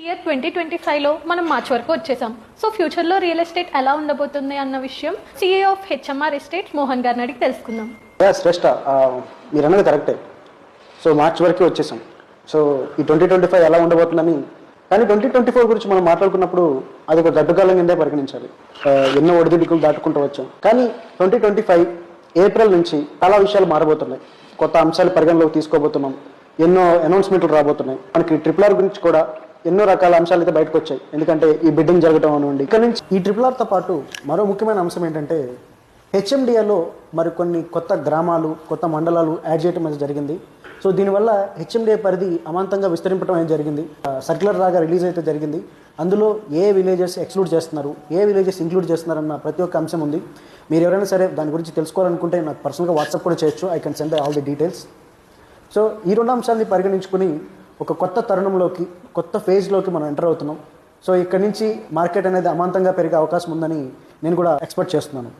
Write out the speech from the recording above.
Year 2025లో మనం March వరకు వచ్చేసాం. సో ఫ్యూచర్లో రియల్ ఎస్టేట్ ఎలా ఉండబోతుంది అన్న విషయం CA of HMR estates Mohan గారిని అడిగి తెలుసుకుందాం. శ్రేష్ట, మీరు అన్నది కరెక్టే. సో మార్చ్ వరకు వచ్చేసాం. సో ఈ 2025 ఎలా ఉండబోతుందని, కానీ 2024 గురించి మనం మాట్లాడుకున్నప్పుడు అది ఒక గడ్డకాలం కిందే పరిగణించాలి. ఎన్నో ఒడిదుడుకులు దాటుకుంటూ వచ్చాం. కానీ 2025 ఏప్రిల్ నుంచి చాలా విషయాలు మారబోతున్నాయి. కొత్త అంశాలు పరిగణలోకి తీసుకోబోతున్నాం. ఎన్నో అనౌన్స్మెంట్లు రాబోతున్నాయి. మనకి RRR గురించి కూడా ఎన్నో రకాల అంశాలు అయితే బయటకు వచ్చాయి. ఎందుకంటే ఈ బిడ్డింగ్ జరగడం అనుకోండి. ఇక్కడ నుంచి ఈ RRRతో పాటు మరో ముఖ్యమైన అంశం ఏంటంటే హెచ్ఎండిఏలో మరికొన్ని కొత్త గ్రామాలు, కొత్త మండలాలు యాడ్ చేయడం అనేది జరిగింది. సో దీనివల్ల హెచ్ఎండిఏ పరిధి అమాంతంగా విస్తరింపడం అనేది జరిగింది. సర్క్యులర్ రాగా రిలీజ్ అయితే జరిగింది. అందులో ఏ విలేజెస్ ఎక్స్క్లూడ్ చేస్తున్నారు, ఏ విలేజెస్ ఇంక్లూడ్ చేస్తున్నారన్న ప్రతి ఒక్క అంశం ఉంది. మీరు ఎవరైనా సరే దాని గురించి తెలుసుకోవాలనుకుంటే నాకు పర్సనల్గా వాట్సాప్ కూడా చేయొచ్చు. I can send all the details. So ఈ రెండు అంశాలని పరిగణించుకుని ఒక కొత్త తరుణంలోకి, కొత్త ఫేజ్లోకి మనం ఎంటర్ అవుతున్నాం. సో ఇక్కడ నుంచి మార్కెట్ అనేది అమాంతంగా పెరిగే అవకాశం ఉందని నేను కూడా ఎక్స్పెక్ట్ చేస్తున్నాను.